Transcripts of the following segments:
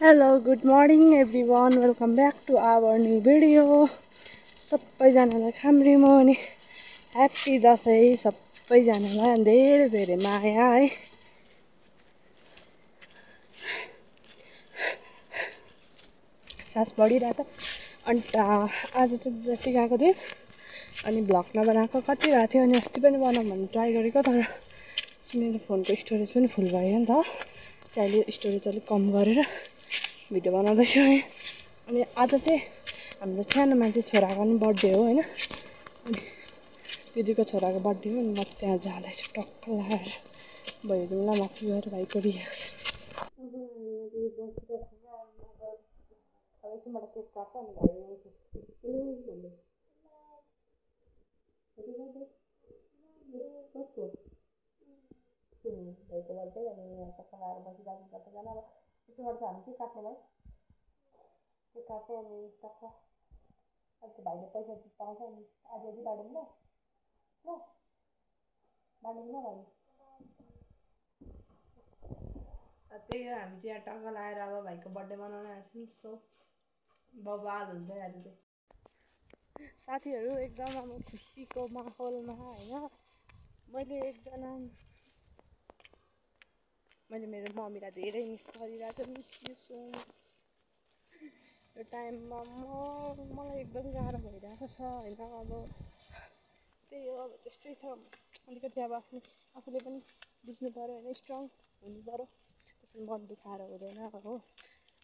Hello, good morning everyone. Welcome back to our new video. सबैजनालाई खाम्री म अनि happy Dashain सबैजनालाई धेरै धेरै माया है। सास बढिरहेको त अन्त आज चाहिँ टिकाको दिन अनि भ्लग नबनाएको कति भएको थियो अनि अस्ति पनि बनाऊँ भन्ने ट्राई गरेको तर मेरो फोनको स्टोरेज पनि फुल भयो नि त। त्यसले स्टोरेज अलिक कम गरेर भिडियो बनाउँदैछु है। अनि आज चाहिँ हाम्रो सानो मान्छे छोराको पनि बर्थडे हो हैन। अनि दिदीको छोराको बर्थडे हो अनि म त्यहाँ जाँदैछु टक्क लगाएर भइदिउँला माथि गएर भाइको रिया छ। भाइको बर्थडे अनि टक्क लगाएर बसिरहेको सबैजना अब त्यसो गर्छ हामी के काट्ने भाइ के काट्ने अनि टक्क अन्त भाइले पैसा पाउँछ अनि आधी आधी बाँडौँ ल बाँडौँ ल भाइ। त्यही हो हामी चाहिँ यहाँ टक्क लगाएर अब भाइको बर्थडे मनाउन आँट्छौँ। सो बवाल हुन्छ आज चाहिँ साथीहरू एकदम अब खुसीको माहौलमा होइन। मैले मेरो मम्मीलाई धेरै मिस गरिरहेको छु। Miss you so much. यो टाइममा मलाई एकदम गाह्रो भइरहेको छ होइन। अब त्यही हो अब त्यस्तै छ अलिकति अब आफूले पनि बुझ्नु पऱ्यो होइन। स्ट्रङ हुनु पऱ्यो त्यसरी मन दुखाएर हुँदैन हो।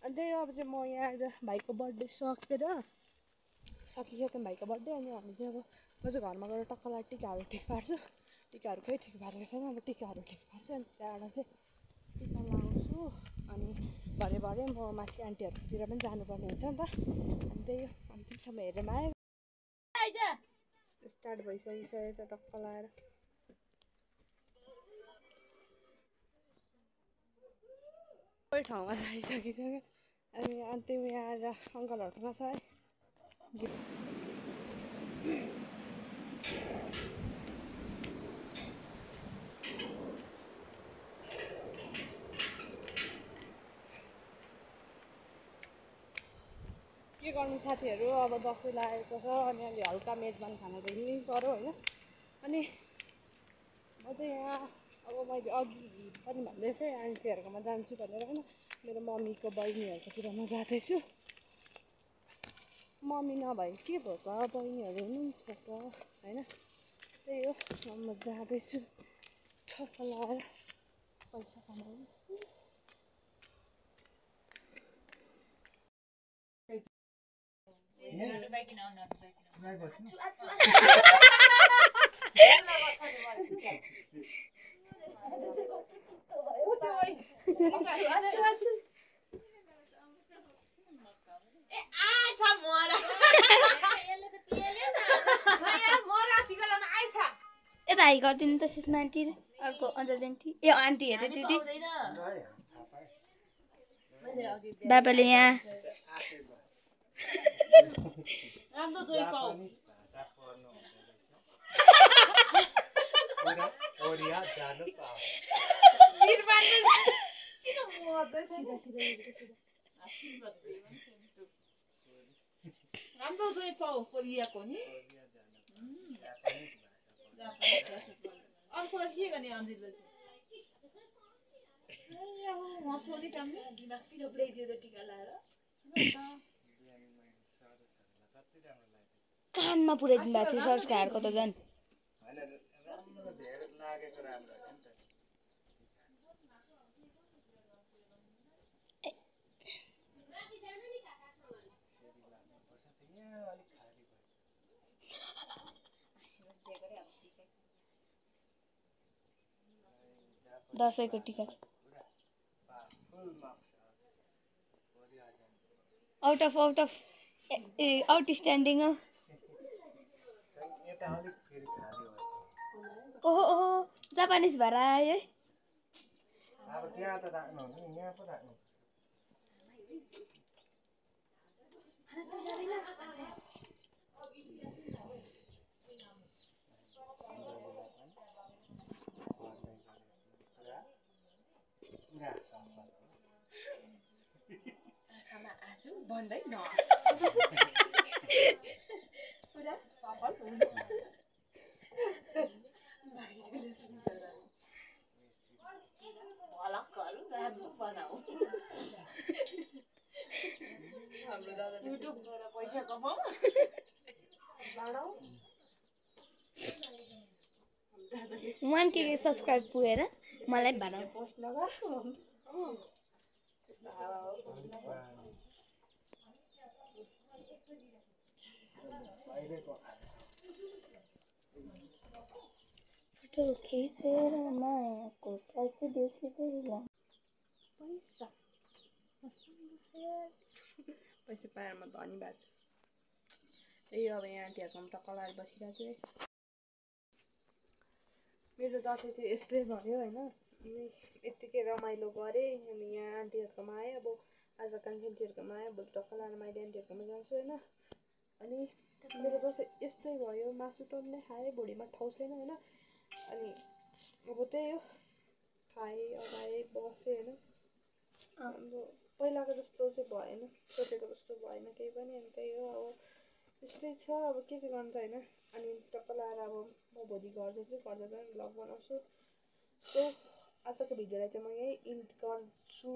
अनि त्यही हो अब चाहिँ म यहाँ आज भाइको बर्थडे सकिसक्यो भाइको बर्थडे अनि हामी चाहिँ अब म चाहिँ घरमा गएर टक्क लगाएर टिकाहरू ठिक पार्छु। टिकाहरू खै ठिक पारेको छैन अब टिकाहरू ठिक पार्छु अनि त्यहाँबाट चाहिँ टिका लगाउँछु अनि भरे म माथि आन्टीहरूतिर पनि जानुपर्ने हुन्छ नि त। अनि त्यही हो अन्तिमसम्म हेरेर आयो स्टार्ट भइसकिसकेको छ टक्क लगाएर सबै ठाउँमा लगाइसकिसक्यो। अनि अन्तिम यहाँ आएर अङ्कलहरूसँग छ है। के गर्नु साथीहरू अब दसैँ लागेको छ अनि अलि हल्का मेजबान खाना त हिँड्नै पऱ्यो होइन। अनि म चाहिँ यहाँ अब मैले अघि पनि भन्दै थिएँ आन्टीहरूकोमा जान्छु भनेर होइन। मेरो मम्मीको बहिनीहरूकोतिर म जाँदैछु। मम्मी नभए के भयो त बहिनीहरू हुनुहुन्छ त होइन। त्यही हो म जाँदैछु ठक्क लगाएर पैसा कमाउनु। यता हाई गरिदिनु त सुषमा आन्टी अर्को अञ्जली आन्टी ए आन्टी हेरे दिदी बाबाले यहाँ कानमा पुऱ्याइदिनु भएको थियो संस्कारको त झन् दसैँको टिका आउट अफ आउटस्ट्यान्डिङ हो। ओहो जापानिज भएर आयो है। अब त्यहाँ त राख्नु नि यहाँ पो राख्नु। आँखामा आँसु बन्दै नहोस् पुरा सफल हुनु भाइजूले सुन्छ र भलकहरू राम्रो बनाऊ हाम्रो दादा युट्युब गएर पैसा कमाऊ बनाऊ 1K सब्सक्राइब पुगेर मलाई भन पोस्ट नगर फोटो खिचेर मायाको पैसा देखेर पैसा पाएर म धन्यवाद त्यही अब यहाँ आन्टीहरूकोमा टक्क लगाएर बसिरहेको छु है मेरो दसैँ चाहिँ यस्तै भयो होइन अनि यत्तिकै रमाइलो गरेँ अनि यहाँ आन्टीहरूकोमा आएँ अब आज कान्छी आन्टीहरूकोमा आएँ भोलि टक्क लाएर माइली आन्टीहरूकोमा जान्छु होइन अनि मेरो दसैँ यस्तै भयो मासु टन्नै खाएँ भुँडीमा ठाउँ छैन होइन अनि अब त्यही हो खाएँ अगाएँ बसेँ होइन अब पहिलाको जस्तो चाहिँ भएन सोचेको जस्तो भएन केही पनि अनि त्यही हो अब त्यस्तै छ अब के चाहिँ गर्नु त होइन अनि टक्क लगाएर अब म भोलि घर जान्छु घर जाँदा भ्लग बनाउँछु सो आजको भिडियोलाई चाहिँ म यहीँ इन्ड गर्छु